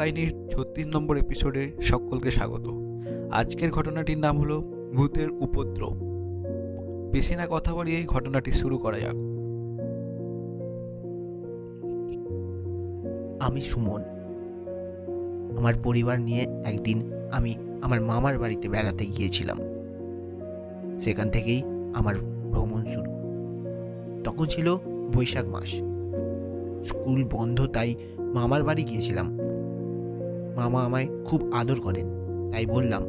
কাহিনীর 36 নম্বর এপিসোডে সকলকে স্বাগত। আজকের ঘটনাটির নাম হলো ভূতের উপদ্রব। বেশি না কথা বাড়িয়ে ঘটনাটি শুরু করা যাক। আমি সুমন। আমার পরিবার নিয়ে একদিন আমি আমার মামার বাড়িতে বেড়াতে গিয়েছিলাম। সেখান থেকেই আমার ভ্রমণ শুরু। তখন ছিল বৈশাখ মাস, স্কুল বন্ধ, তাই মামার বাড়ি গিয়েছিলাম। মামা আমায় খুব আদর করেন, তাই বললাম,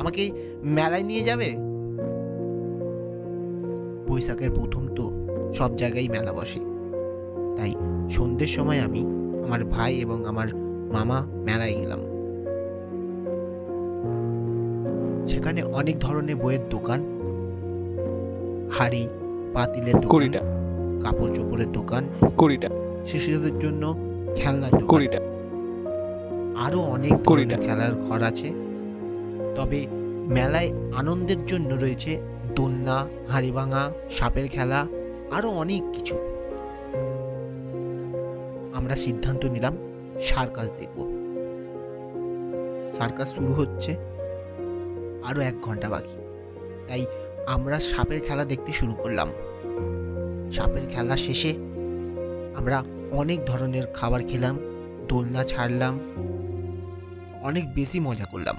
আমাকে মেলায় নিয়ে যাবে? বৈশাখের প্রথম তো সব জায়গায় মেলা বসে, তাই সন্ধ্যের সময় আমি, আমার ভাই এবং আমার মামা মেলায় গেলাম। সেখানে অনেক ধরনের বইয়ের দোকান, হাড়ি পাতিলের দোকান, কাপড় চোপড়ের দোকান, শিশুদের জন্য খেলনার দোকান, আরো অনেক ধরনের খেলার ঘর আছে। তবে মেলায় আনন্দের জন্য রয়েছে দোলনা, হাড়ি ভাঙা, সাপের খেলা, আরো অনেক কিছু। আমরা সিদ্ধান্ত নিলাম সার্কাস দেখব। সার্কাস শুরু হচ্ছে, আরো 1 ঘন্টা বাকি, তাই আমরা সাপের খেলা দেখতে শুরু করলাম। সাপের খেলা শেষে আমরা অনেক ধরনের খাবার খেলাম, দোলনা ছাড়লাম, অনেক বেশি মজা করলাম।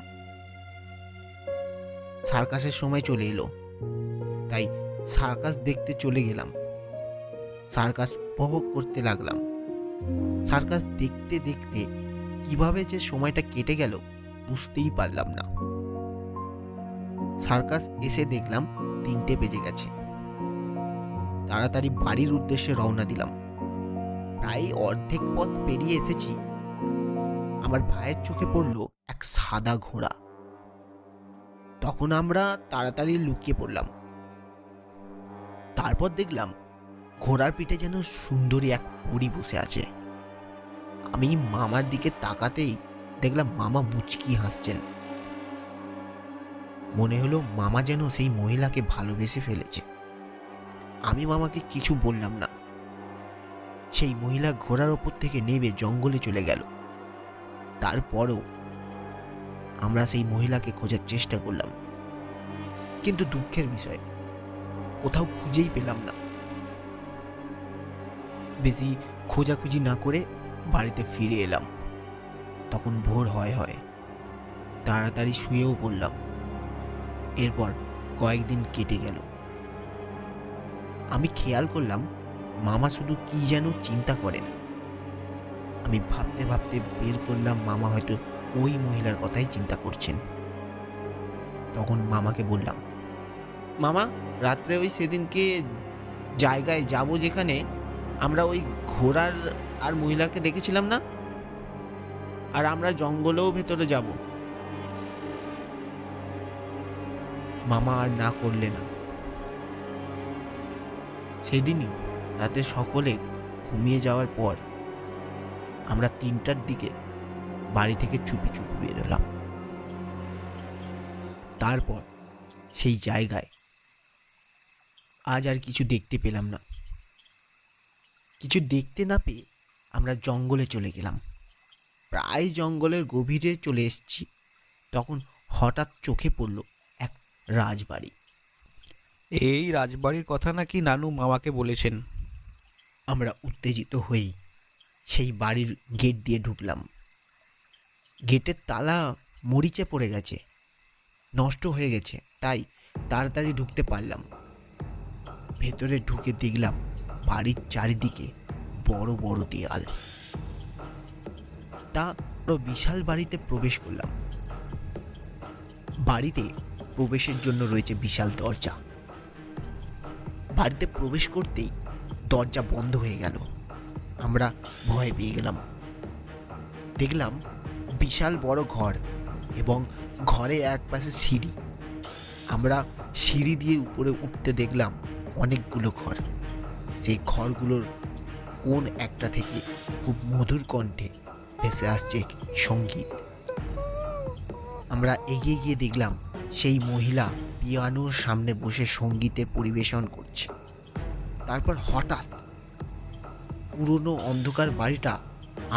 সার্কাসের সময় চলে এলো, তাই সার্কাস দেখতে চলে গেলাম। সার্কাস উপভোগ করতে লাগলাম। সার্কাস দেখতে দেখতে কিভাবে যে সময়টা কেটে গেল বুঝতেই পারলাম না। সার্কাস এসে দেখলাম 3টে বেজে গেছে। তাড়াতাড়ি বাড়ির উদ্দেশ্যে রওনা দিলাম। প্রায় অর্ধেক পথ পেরিয়ে এসেছি, আমার ভাইয়ের চোখে পড়ল এক সাদা ঘোড়া। তখন আমরা তাড়াতাড়ি লুকিয়ে পড়লাম। তারপর দেখলাম ঘোড়ার পিঠে যেন সুন্দরী এক পরী বসে আছে। আমি মামার দিকে তাকাতেই দেখলাম মামা মুচকি হাসছেন। মনে হলো মামা যেন সেই মহিলাকে ভালোবেসে ফেলেছে। আমি মামাকে কিছু বললাম না। সেই মহিলা ঘোড়ার ওপর থেকে নেমে জঙ্গলে চলে গেল। তারপরও আমরা সেই মহিলাকে খোঁজার চেষ্টা করলাম, কিন্তু দুঃখের বিষয় কোথাও খুঁজেই পেলাম না। বেশি খোঁজাখুঁজি না করে বাড়িতে ফিরে এলাম। তখন ভোর হয়। তাড়াতাড়ি শুয়েও পড়লাম। এরপর কয়েকদিন কেটে গেল। আমি খেয়াল করলাম মামা শুধু কি যেন চিন্তা করেন। আমি ভাবতে ভাবতে বের করলাম মামা হয়তো ওই মহিলার কথাই চিন্তা করছেন। তখন মামাকে বললাম, মামা, রাত্রে ওই সেদিনকে জায়গায় যাব যেখানে আমরা ওই ঘোড়ার আর মহিলাকে দেখেছিলাম না, আর আমরা জঙ্গলেও ভেতরে যাব। মামা আর না করলে না। সেদিনই রাতে সকলে ঘুমিয়ে যাওয়ার পর আমরা 3টার দিকে বাড়ি থেকে চুপি চুপি বেরোলাম। তারপর সেই জায়গায় আজ আর কিছু দেখতে পেলাম না। কিছু দেখতে না পেয়ে আমরা জঙ্গলে চলে গেলাম। প্রায় জঙ্গলের গভীরে চলে এসেছি, তখন হঠাৎ চোখে পড়ল এক রাজবাড়ি। এই রাজবাড়ির কথা নাকি নানু মামাকে বলেছেন। আমরা উত্তেজিত হয়েই সেই বাড়ির গেট দিয়ে ঢুকলাম। গেটের তালা মরিচে পড়ে গেছে, নষ্ট হয়ে গেছে, তাই তাড়াতাড়ি ঢুকতে পারলাম। ভেতরে ঢুকে দেখলাম বাড়ির চারিদিকে বড় বড় দেয়াল। তা বিশাল বাড়িতে প্রবেশ করলাম। বাড়িতে প্রবেশের জন্য রয়েছে বিশাল দরজা। বাড়িতে প্রবেশ করতেই দরজা বন্ধ হয়ে গেল। আমরা ভয় পেয়ে গেলাম। দেখলাম বিশাল বড় ঘর এবং ঘরে এক পাশে সিঁড়ি। আমরা সিঁড়ি দিয়ে উপরে উঠতে দেখলাম অনেকগুলো ঘর। সেই ঘরগুলোর কোন একটা থেকে খুব মধুর কণ্ঠে ভেসে আসছে সঙ্গীত। আমরা এগিয়ে গিয়ে দেখলাম সেই মহিলা পিয়ানোর সামনে বসে সঙ্গীতের পরিবেশন করছে। তারপর হঠাৎ পুরনো অন্ধকার বাড়িটা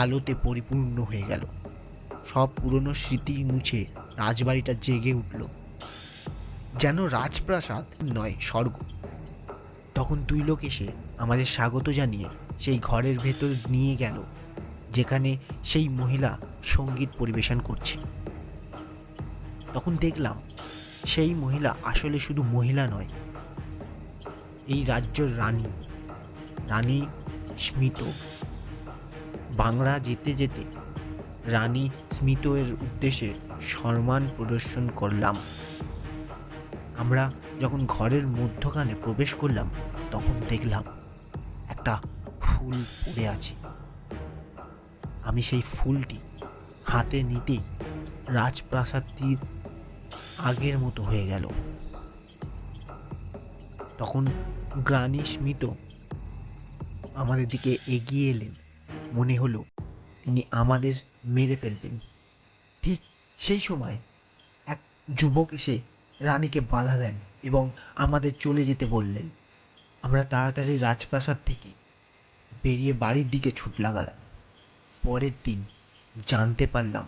আলোতে পরিপূর্ণ হয়ে গেল। সব পুরনো স্মৃতি মুছে রাজবাড়িটা জেগে উঠল, যেন রাজপ্রাসাদ নয়, স্বর্গ। তখন দুই লোক এসে আমাদের স্বাগত জানিয়ে সেই ঘরের ভেতর নিয়ে গেল, যেখানে সেই মহিলা সঙ্গীত পরিবেশন করছে। তখন দেখলাম সেই মহিলা আসলে শুধু মহিলা নয়, এই রাজ্যের রানী, রানী স্মিত। বাংলা যেতে যেতে রানী স্মিত এর উদ্দেশ্যে সম্মান প্রদর্শন করলাম। আমরা যখন ঘরের মধ্যখানে প্রবেশ করলাম, তখন দেখলাম একটা ফুল পড়ে আছে। আমি সেই ফুলটি হাতে নিতেই রাজপ্রাসাদটি আগের মতো হয়ে গেল। তখন গ্রানি স্মিত আমাদের দিকে এগিয়ে এলেন। মনে হলো তিনি আমাদের মেরে ফেলবেন। ঠিক সেই সময় এক যুবক এসে রানীকে বাধা দেন এবং আমাদের চলে যেতে বললেন। আমরা তাড়াতাড়ি রাজপ্রাসাদ থেকে বেরিয়ে বাড়ির দিকে ছুট লাগালাম। পরের দিন জানতে পারলাম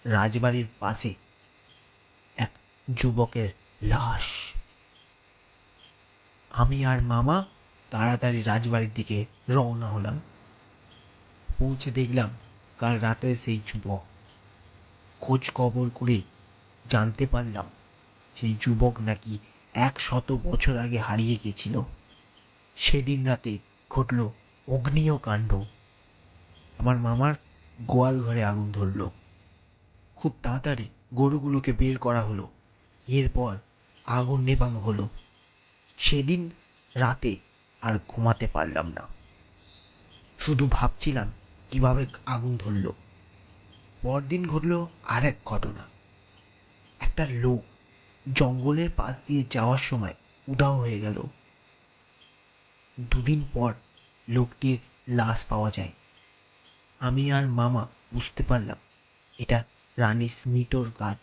রাজবাড়ির পাশে এক যুবকের লাশ। আমি আর মামা তাড়াতাড়ি রাজবাড়ির দিকে রওনা হলাম। পৌঁছে দেখলাম কাল রাতে সেই যুবক। খোঁজ খবর করে জানতে পারলাম সেই যুবক নাকি 100 বছর আগে হারিয়ে গেছিল। সেদিন রাতে ঘটল অগ্নিয় কাণ্ড। আমার মামার গোয়াল ঘরে আগুন ধরল। খুব তাড়াতাড়ি গরুগুলোকে বের করা হলো। এরপর আগুন নেভানো হলো। সেদিন রাতে আর ঘুমাতে পারলাম না, শুধু ভাবছিলাম কিভাবে আগুন ধরল। পরদিন ঘটল আর এক ঘটনা। একটা লোক জঙ্গলের পাশ দিয়ে যাওয়ার সময় উধাও হয়ে গেল। দুদিন পর লোকটির লাশ পাওয়া যায়। আমি আর মামা বুঝতে পারলাম এটা রানী স্মিতর কাজ।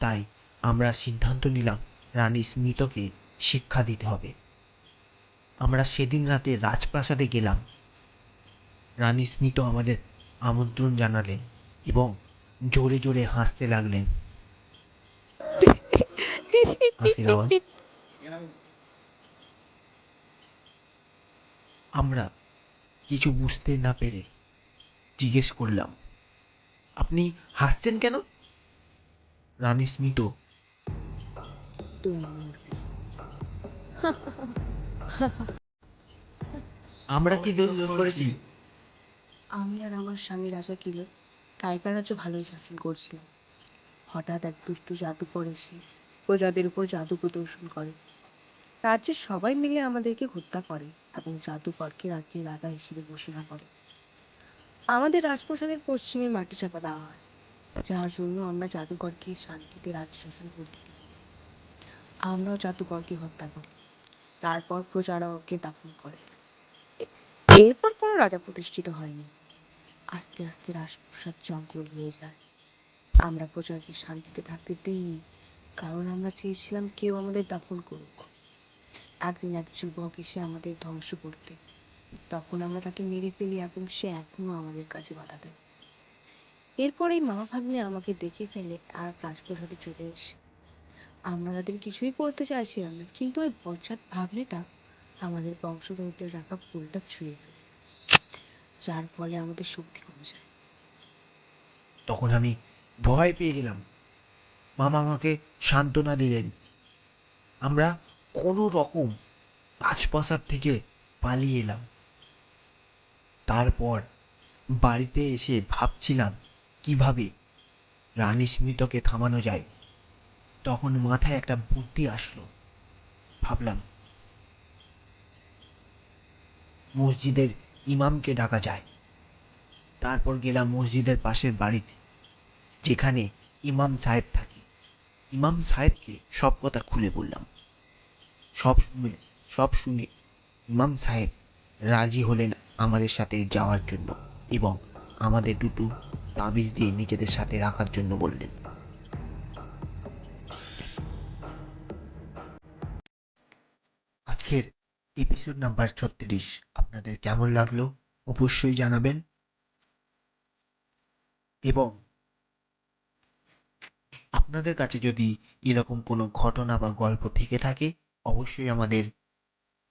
তাই আমরা সিদ্ধান্ত নিলাম রানী স্মিতকে শিক্ষা দিতে হবে। আমরা সেদিন রাতে রাজপ্রাসাদে গেলাম। রানী স্মিত আমাদের আমন্ত্রণ জানালেন এবং জোরে জোরে হাসতে লাগলেন। হাসির আওয়াজ। আমরা কিছু বুঝতে না পেরে জিজ্ঞেস করলাম, আপনি হাসছেন কেন? রানী স্মিত, তুই মরবি। আমরা কি দোষ করেছি? আমি আর আমার স্বামী রাজা কিলো টাইগার রাজ্য ভালোই শাসন করছিলাম। হঠাৎ এক দুষ্টু জাদুকর এসে প্রজাদের উপর জাদু প্রদর্শন করে। রাজ্যের সবাই মিলে আমাদেরকে হত্যা করে এবং জাদুকরকে রাজ্যের রাজা হিসেবে ঘোষণা করে। আমাদের রাজপ্রাসাদের পশ্চিমে মাটি চাপা দেওয়া হয়, যার জন্য আমরা জাদুকরকে শান্তিতে রাজ্য শাসন করতে দিই। আমরাও জাদুকরকে হত্যা করি, তারপর প্রজারা ওকে দাফন করে। এরপর কোনো রাজা প্রতিষ্ঠিত হয়নি। আস্তে আস্তে রাজপ্রাসাদ জঙ্গল হয়ে যায়। আমরা প্রজাকে শান্তিতে থাকতে দিইনি, কারণ আমরা চেয়েছিলাম কেউ আমাদের দাফন করুক। একদিন এক যুবক এসে আমাদের ধ্বংস করতে, তখন আমরা তাকে মেরে ফেলি এবং সে এখনো আমাদের কাছে বাধা দেয়। এরপর এই মা ভাগ্নে আমাকে দেখে ফেলে আর রাজপ্রাসাদে চলে এসে। আমরা তাদের কিছুই করতে চাইছিলাম না, কিন্তু ওই বজ্জাত ভাগ্নেটা আমাদের বংশধরদের রাখা ফুলটা ছুঁয়ে ফেলে, যার ফলে আমাদের শক্তি কমে যায়। তখন আমি ভয় পেয়ে গেলাম। মামা আমাকে সান্ত্বনা দিলেন। আমরা কোনো রকম রাজপ্রাসাদ থেকে পালিয়ে এলাম। তারপর বাড়িতে এসে ভাবছিলাম কিভাবে রানী স্মিতকে থামানো যায়। তখন মাথায় একটা বুদ্ধি আসলো। ভাবলাম মসজিদের ইমামকে ডাকা যায়। তারপর গেলাম মসজিদের পাশের বাড়িতে, যেখানে ইমাম সাহেব থাকে। ইমাম সাহেবকে সব কথা খুলে বললাম। সব শুনে ইমাম সাহেব রাজি হলেন আমাদের সাথে যাওয়ার জন্য এবং আমাদের দুটো তাবিজ দিয়ে নিজেদের সাথে রাখার জন্য বললেন। আজকের এপিসোড নাম্বার 36 আপনাদের কেমন লাগলো অবশ্যই জানাবেন এবং আপনাদের কাছে যদি এরকম কোনো ঘটনা বা গল্প থেকে থাকে অবশ্যই আমাদের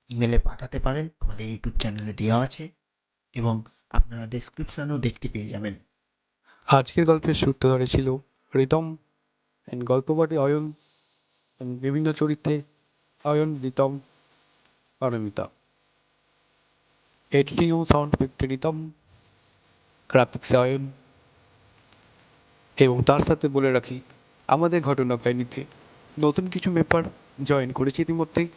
ইমেলে পাঠাতে পারেন, আমাদের ইউটিউব চ্যানেলে দেওয়া আছে এবং আপনারা ডেসক্রিপশনেও দেখতে পেয়ে যাবেন। আজকের গল্পের সূত্রধারে ছিল রিতম অ্যান্ড গল্প পাঠে অয়ন and বিভিন্ন চরিত্রে অয়ন, রিতম, পারমিতা। এডিটিং ও সাউন্ড এফেক্টে রিতম, গ্রাফিক্সে অয়ন। এবং তার সাথে বলে রাখি, আমাদের ঘটনা কাহিনীতে নতুন কিছু মেম্বার জয়েন করেছে ইতিমধ্যেই,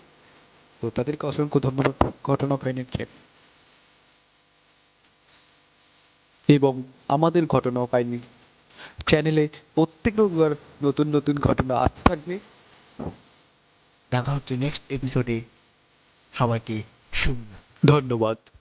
তো তাদেরকে অসংখ্য ধন্যবাদ ঘটনা কাহিনীর চেয়ে। এবং আমাদের ঘটনা কাহিনী চ্যানেলে প্রত্যেক রোববার নতুন নতুন ঘটনা আসতে থাকবে। দেখা হচ্ছে নেক্সট এপিসোডে। সবাইকে শুভ ধন্যবাদ।